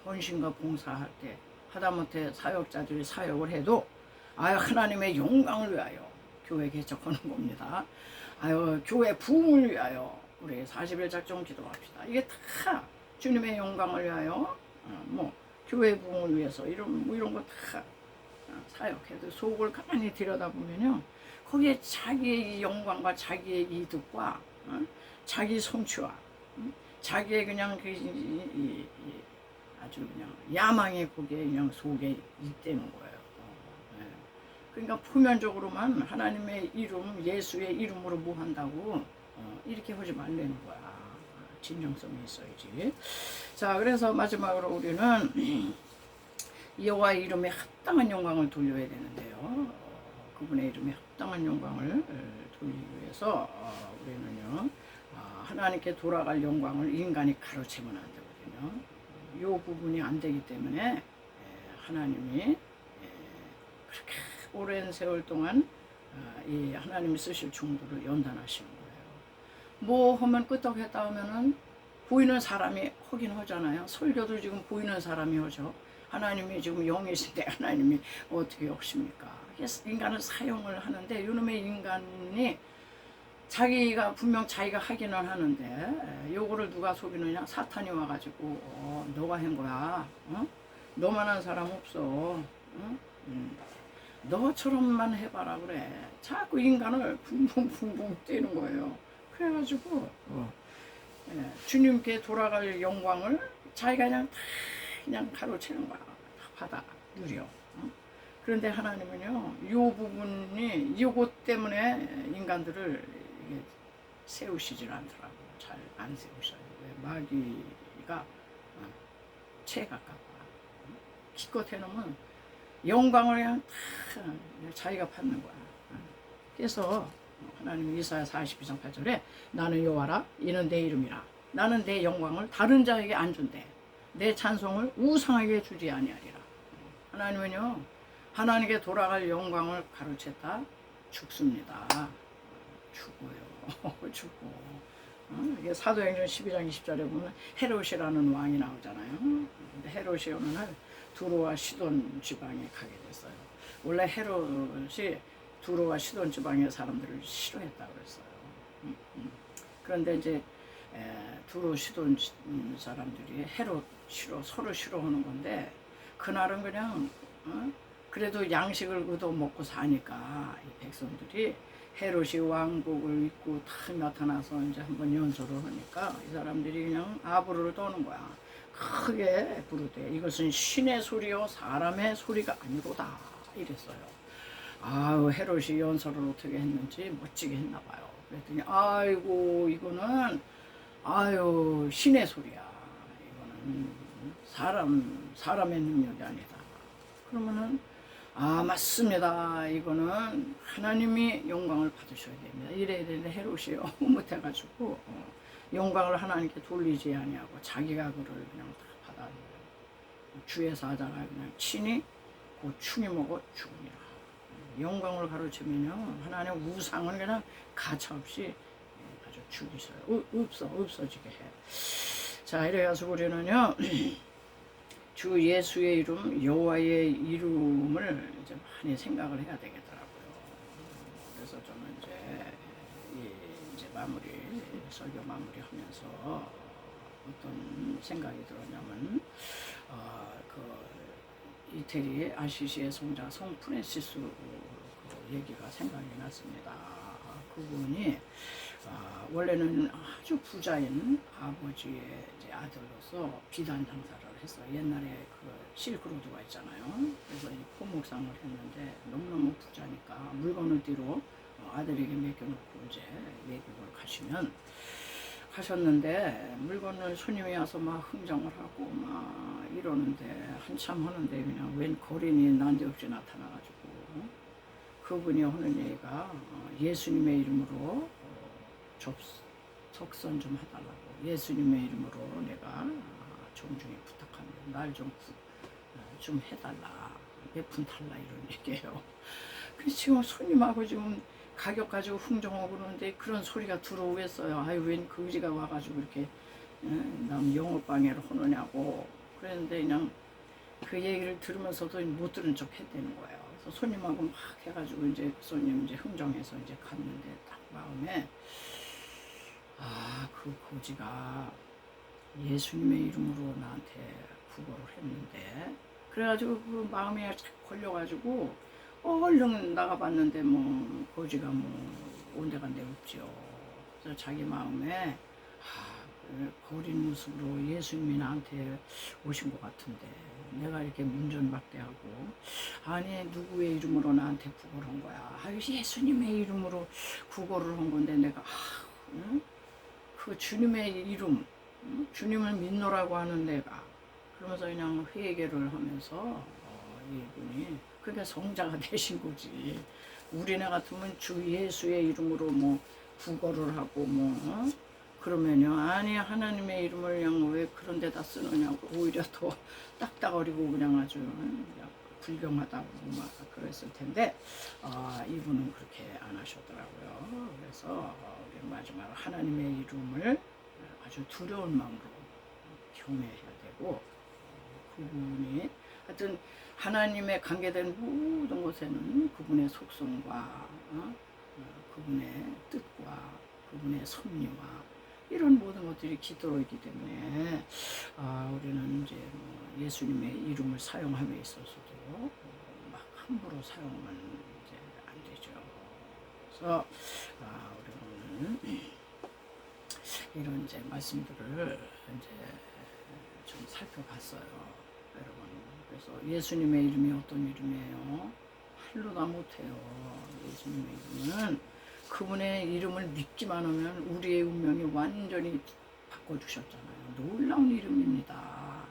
헌신과 봉사할 때 하다못해 사역자들이 사역을 해도 아유 하나님의 영광을 위하여 교회 개척하는 겁니다. 아유 교회 부흥을 위하여 우리 40일 작정 기도합시다. 이게 다 주님의 영광을 위하여 뭐 교회 부흥을 위해서 이런 거 다 사역해도 속을 가만히 들여다보면요 거기에 자기의 영광과 자기의 이득과 자기 성취와 자기의 그냥 아주 그냥 야망이 거기에 그냥 속에 있다는 거예요. 예. 그러니까 표면적으로만 하나님의 이름, 예수의 이름으로 뭐 한다고 이렇게 하지 말라는 거야. 진정성이 있어야지. 자, 그래서 마지막으로 우리는 여호와의 이름에 합당한 영광을 돌려야 되는데요. 그분의 이름에 합당한 영광을 돌리기 위해서 우리는요 하나님께 돌아갈 영광을 인간이 가로채면 안 되거든요. 이 부분이 안 되기 때문에 하나님이 그렇게 오랜 세월 동안 이 하나님이 쓰실 종들을 연단하시는 거예요. 뭐 하면 끄떡했다 하면은 보이는 사람이 하긴 하잖아요. 설교도 지금 보이는 사람이 하죠. 하나님이 지금 영이신데 하나님이 어떻게 하십니까? 인간은 사용을 하는데 이놈의 인간이 자기가 분명 자기가 하기는 하는데 요거를 누가 속이느냐? 사탄이 와가지고 너가 한 거야. 너만한 사람 없어. 너처럼만 해봐라 그래. 자꾸 인간을 붕붕붕붕 떼는 거예요. 그래가지고 주님께 돌아갈 영광을 자기가 그냥 다 그냥 가로채는 거야. 다 받아 누려. 그런데 하나님은요, 이 부분이 이것 때문에 인간들을 세우시질 않더라고. 잘 안 세우셔요. 왜? 마귀가 체가까봐 기껏 해놓으면 영광을 그냥 다 자기가 받는 거야. 그래서 하나님이 이사야 42장 8절에 나는 여호와라 이는 내 이름이라 나는 내 영광을 다른 자에게 안 준대 내 찬송을 우상에게 주지 아니하리라. 하나님은요 하나님께 돌아갈 영광을 가로챘다 죽습니다. 죽어요. 죽어. 이게 사도행전 12장 20절에 보면 헤롯이라는 왕이 나오잖아요. 근데 헤롯이 어느 날 두로와 시돈 지방에 가게 됐어요. 원래 헤롯이 두로와 시돈 지방의 사람들을 싫어했다고 그랬어요. 그런데 이제 두로 시돈 사람들이 헤롯 서로 싫어하는 건데 그날은 그냥 그래도 양식을 얻어 먹고 사니까 이 백성들이 헤롯이 왕복을 입고 탁 나타나서 이제 한번 연설을 하니까 이 사람들이 그냥 아부를 떠는 거야. 크게 부르되 이것은 신의 소리요 사람의 소리가 아니로다 이랬어요. 아유 헤롯이 연설을 어떻게 했는지 멋지게 했나 봐요. 그랬더니 아이고 이거는 아유 신의 소리야. 이거는 사람의 능력이 아니다. 그러면은 맞습니다. 이거는 하나님이 영광을 받으셔야 됩니다. 이래야 되는데 헤롯이 너무 못해가지고 영광을 하나님께 돌리지 아니하고 자기가 그를 그냥 다 받아들여요. 주의 사자가 그냥 친히 곧 충임하고 죽으니라. 영광을 가로치면요 하나님 우상은 그냥 가차없이 아주 죽이셔요. 없어지게 해. 자 이래가지고 우리는요 주 예수의 이름 여호와의 이름을 이제 많이 생각을 해야 되겠더라고요. 그래서 저는 이제 설교 마무리하면서 어떤 생각이 들었냐면 그 이태리 아시시의 성자 성 프란시스 그 얘기가 생각이 났습니다. 그분이 원래는 아주 부자인 아버지의 이제 아들로서 비단 장사를 했어요. 옛날에 그 실크로드가 있잖아요. 그래서 이 포목상을 했는데 너무너무 부자니까 물건을 뒤로 아들에게 맡겨놓고 이제 외국을 가셨는데 물건을 손님이 와서 막 흥정을 하고 막 이러는데 한참 하는데 그냥 웬 거린이 난데없이 나타나가지고 그분이 하는 얘기가 예수님의 이름으로 석선 좀 해달라고 예수님의 이름으로 내가 정중히 부탁합니다. 날 좀 해달라. 몇 푼 달라 이런 얘기예요. 그래서 지금 손님하고 지금 가격 가지고 흥정하고 그러는데 그런 소리가 들어오겠어요. 아유 웬 거지가 와가지고 이렇게 남 영업방해를 하느냐고 그랬는데 그냥 그 얘기를 들으면서도 못 들은 척 했다는 거예요. 그래서 손님하고 막 해가지고 이제 손님 이제 흥정해서 이제 갔는데 딱 마음에 그 고지가 예수님의 이름으로 나한테 구걸을 했는데 그래가지고 그 마음에 착 걸려가지고 얼른 나가봤는데 뭐 고지가 뭐 온데간데 없지요. 그래서 자기 마음에 버린 모습으로 예수님이 나한테 오신 것 같은데 내가 이렇게 문전박대하고 아니 누구의 이름으로 나한테 구걸한 거야. 예수님의 이름으로 구걸을 한 건데 내가 응? 그 주님의 이름 주님을 믿노라고 하는 내가 그러면서 그냥 회개를 하면서 이분이 그게 성자가 되신 거지. 우리네 같으면 주 예수의 이름으로 뭐 구걸을 하고 뭐 그러면요 아니 하나님의 이름을 그냥 왜 그런 데다 쓰느냐고 오히려 더 딱딱거리고 그냥 아주 그냥 불경하다고 막 그랬을 텐데 이분은 그렇게 안 하셨더라고요. 그래서 우리 마지막으로 하나님의 이름을 아주 두려운 마음으로 경외해야 되고 그분이 하여튼 하나님의 관계된 모든 곳에는 그분의 속성과 그분의 뜻과 그분의 섭리와 이런 모든 것들이 깃들어 있기 때문에 우리는 이제 뭐 예수님의 이름을 사용함에 있어서도 막 함부로 사용하면 이제 안 되죠. 그래서 우리는 이런 이제 말씀들을 이제 좀 살펴봤어요, 여러분. 그래서 예수님의 이름이 어떤 이름이에요? 말로 다 못해요. 예수님의 이름은 그분의 이름을 믿기만 하면 우리의 운명이 완전히 바꿔주셨잖아요. 놀라운 이름입니다.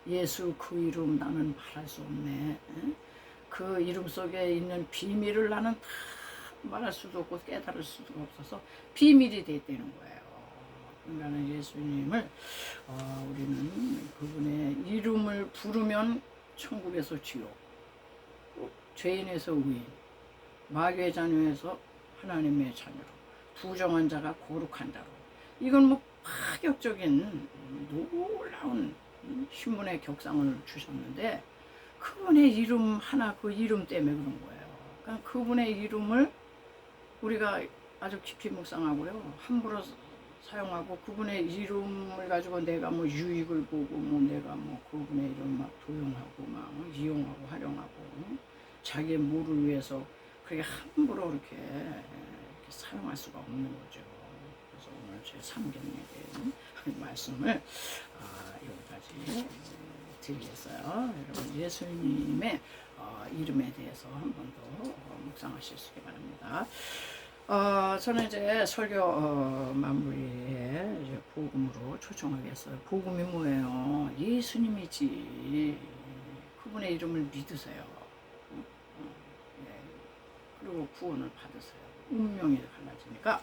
예수 그 이름 나는 말할 수 없네. 그 이름 속에 있는 비밀을 나는 다 말할 수도 없고 깨달을 수도 없어서 비밀이 됐다는 거예요. 그러니까 예수님을 우리는 그분의 이름을 부르면 천국에서 지옥, 죄인에서 의인, 마귀의 자녀에서 하나님의 자녀로, 부정한 자가 거룩한 자로. 이건 뭐 파격적인 놀라운 신문의 격상을 주셨는데 그분의 이름 하나 그 이름 때문에 그런 거예요. 그러니까 그분의 이름을 우리가 아주 깊이 묵상하고요. 함부로 사용하고 그분의 이름을 가지고 내가 뭐 유익을 보고 뭐 내가 뭐 그분의 이름 막 도용하고 막 이용하고 활용하고 자기의 무를 위해서 그렇게 함부로 이렇게 사용할 수가 없는 거죠. 그래서 오늘 제 3경에 말씀을 여기까지 드리겠어요. 여러분 예수님의 이름에 대해서 한 번 더 묵상하실 수 있기 바랍니다. 저는 이제 설교 마무리에 이제 복음으로 초청하겠어요. 복음이 뭐예요? 예수님이지. 그분의 이름을 믿으세요. 그리고 구원을 받으세요. 운명이 달라지니까.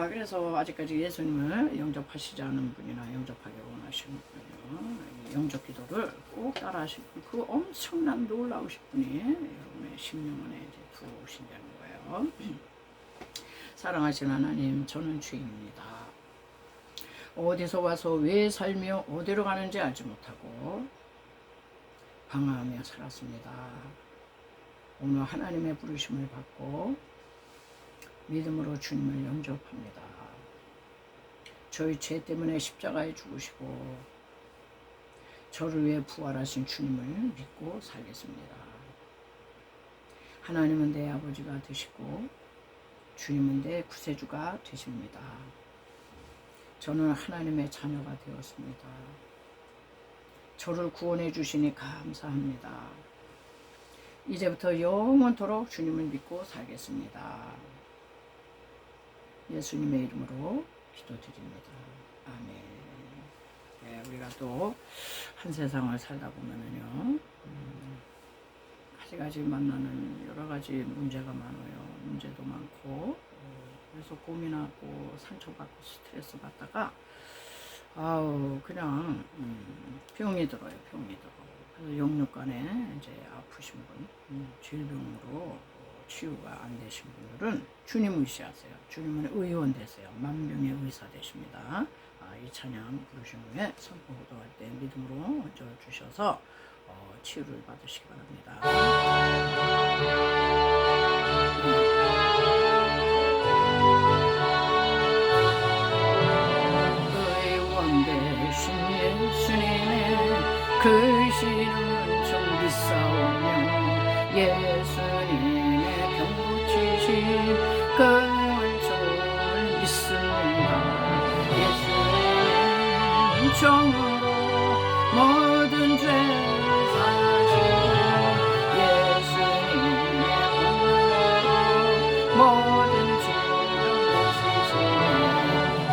그래서 아직까지 예수님을 영접하시지 않은 분이나 영접하기 원하시는 분이요. 영접 기도를 꼭 따라 하시고 그 엄청난 놀라우신 분이 여러분의 심령 안에 이제 들어오신다는 거예요. 사랑하시는 하나님, 저는 죄인입니다. 어디서 와서 왜 살며 어디로 가는지 알지 못하고 방황하며 살았습니다. 오늘 하나님의 부르심을 받고 믿음으로 주님을 영접합니다. 저희 죄 때문에 십자가에 죽으시고 저를 위해 부활하신 주님을 믿고 살겠습니다. 하나님은 내 아버지가 되시고 주님은 내 구세주가 되십니다. 저는 하나님의 자녀가 되었습니다. 저를 구원해 주시니 감사합니다. 이제부터 영원토록 주님을 믿고 살겠습니다. 예수님의 이름으로 기도드립니다. 아멘. 네, 우리가 또 한 세상을 살다 보면은요, 가지가지 만나는 여러 가지 문제가 많아요. 문제도 많고, 그래서 고민하고 상처받고 스트레스 받다가 그냥 병이 들어요. 병이 들어. 그래서 영육간에 이제 아프신 분, 질병으로 치유가 안 되신 분들은 주님 의시하세요. 주님은 의원 되세요. 만병의 의사 되십니다. 이 찬양 부르신 후에 선포 기도할 때 믿음으로 얹어 주셔서 치유를 받으시기 바랍니다. 의원 대신 예수님의 그 이름은 좀 비싸우며 예수님의 병 고치신 그 은총을 믿습니다. 예수님의 은총으로 모든 죄를 사시고 예수님의 은총으로 모든 질병 고치시며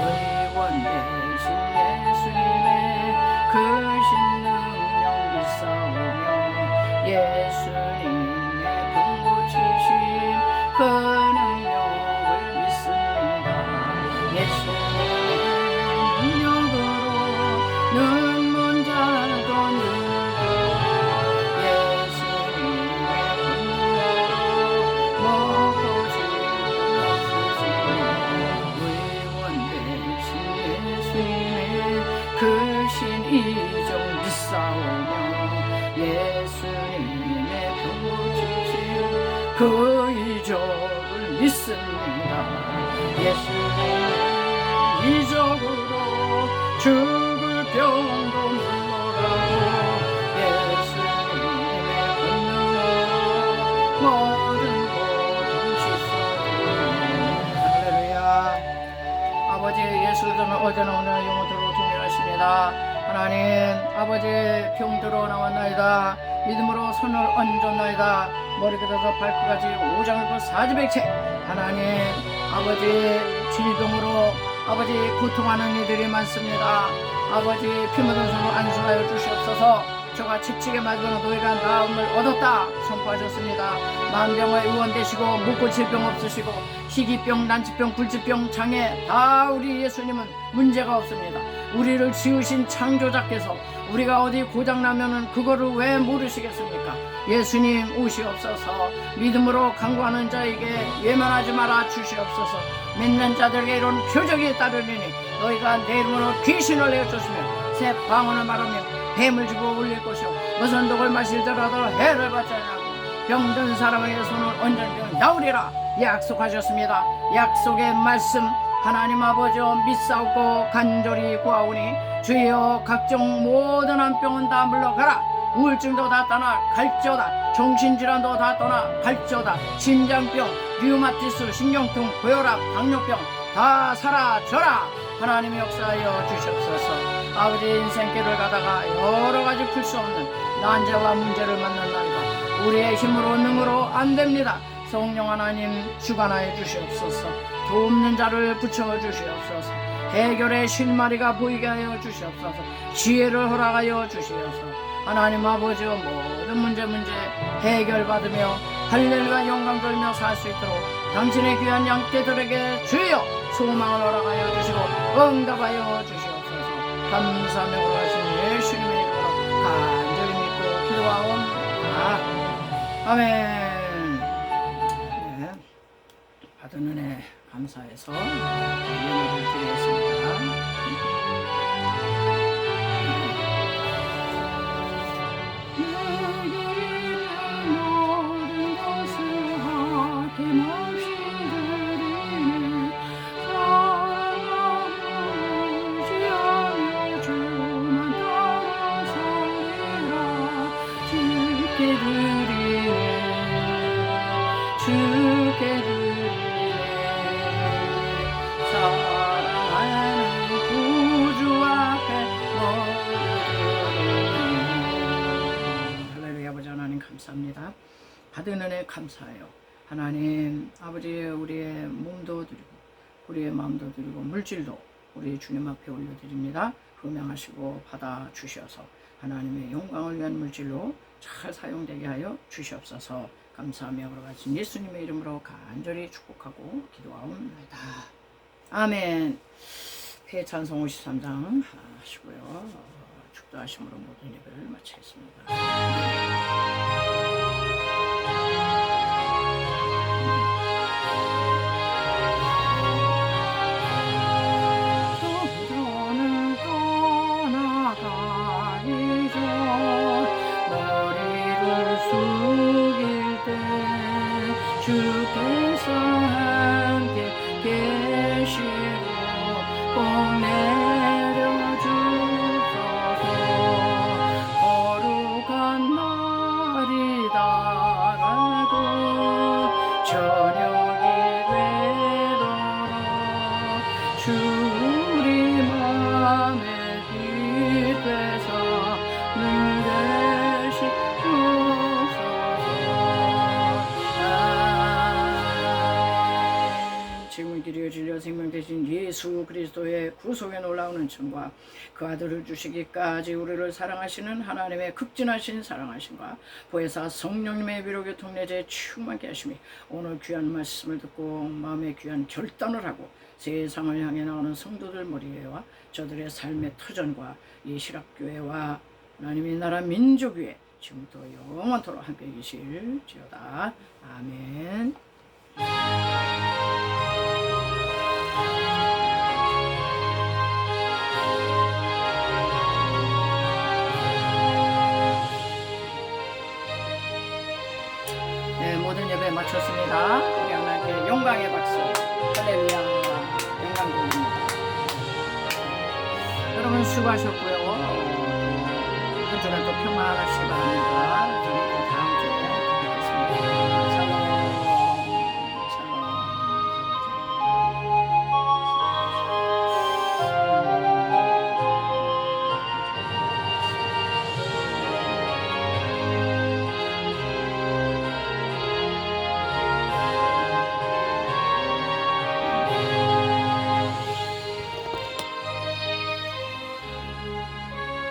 의원 대신 예수님의 그 신능력 믿사오며 예수님의 병 고치신 그 능력을 믿습니다. 예수님의 능력으로 눈먼 자도 눈고 예수님의 분노로 먹고 싶은 의원 대신 예수님의 그 신이종 믿사오며 예수님의 병 고치신 그 이적을 믿습니다. 예수님의 이적으로 죽을 병도 물러가고 예수님의 권능으로 모든 고통 씻어주는 할렐루야. 아버지 예수는 어제나 오늘 영원토록 동일하십니다. 하나님 아버지 병들어 나왔나이다. 믿음으로 손을 얹었나이다. 머리끝에서 발끝까지 오장을 그 사지백체 하나님 아버지 질병으로 아버지 고통하는 이들이 많습니다. 아버지 피 묻은 손을 안수하여 주시옵소서. 저가 칙칙에 맞으면 너희가 나음을 얻었다 선포하셨습니다. 만병의 의원 되시고 묻고 질병 없으시고 희귀병, 난치병, 불치병, 장애 다 우리 예수님은 문제가 없습니다. 우리를 지으신 창조자께서 우리가 어디 고장나면은 그거를 왜 모르시겠습니까? 예수님 오시옵소서. 믿음으로 간구하는 자에게 외면하지 말아 주시옵소서. 믿는 자들에게 이런 표적이 따르리니 너희가 내 이름으로 귀신을 내쫓으며 새 방언을 말하며 뱀을 집어 올릴 것이요 무슨 독을 마실더라도 해를 받지 않고 병든 사람에게 손을 얹은 나오리라 약속하셨습니다. 약속의 말씀 하나님 아버지여 믿사옵고 간절히 구하오니 주여 각종 모든 한병은 다 물러가라. 우울증도 다 떠나 갈지어다. 정신질환도 다 떠나 갈지어다. 심장병, 류마티스, 신경통, 고혈압, 당뇨병 다 사라져라. 하나님이 역사하여 주시옵소서. 아버지 인생길을 가다가 여러가지 풀 수 없는 난제와 문제를 만난다니까 우리의 힘으로 능으로 안됩니다. 성령 하나님 주관하여 주시옵소서. 돕는 자를 붙여 주시옵소서. 해결의 실마리가 보이게 하여 주시옵소서. 지혜를 허락하여 주시옵소서. 하나님 아버지여 모든 문제 해결받으며 할렐루야 영광 돌며 살 수 있도록 당신의 귀한 양떼들에게 주여 소망을 허락하여 주시고 응답하여 주시옵소서. 감사하며 걸어가신 예수님의 이름으로 간절히 믿고 기도하옵나이다. 아멘. 네. 받은 은혜 감사해서 예물을 드리겠습니다. 주께 드리네 사랑하는 구주 앞에 모두 할렐루야. 아버지 하나님 감사합니다. 받은 은혜 감사해요. 하나님 아버지 우리의 몸도 드리고 우리의 마음도 드리고 물질도 우리 주님 앞에 올려드립니다. 흠양하시고 받아주셔서 하나님의 영광을 위한 물질로 잘 사용되게 하여 주시옵소서. 감사하며 걸어가신 예수님의 이름으로 간절히 축복하고 기도하옵나이다. 아멘. 폐찬송 53장 하시고요. 축도하심으로 모든 예배를 마치겠습니다. 저는 떠나가기 전 예수 그리스도의 구속의 놀라운 은총과 그 아들을 주시기까지 우리를 사랑하시는 하나님의 극진하신 사랑하심과 보혜사 성령님의 위로교 통례제 충만케 하심이 오늘 귀한 말씀을 듣고 마음의 귀한 결단을 하고 세상을 향해 나가는 성도들 머리에와 저들의 삶의 터전과 이 시락교회와 하나님의 나라 민족 위에 지금부터 영원토록 함께 계실지어다. 아멘. 네, 모든 예배 마쳤습니다. 우리 하나님께 영광의 박수. 할렐루야. 영광 돌립니다. 여러분 수고하셨고요. 한 주간 또 평안하시기 바랍니다.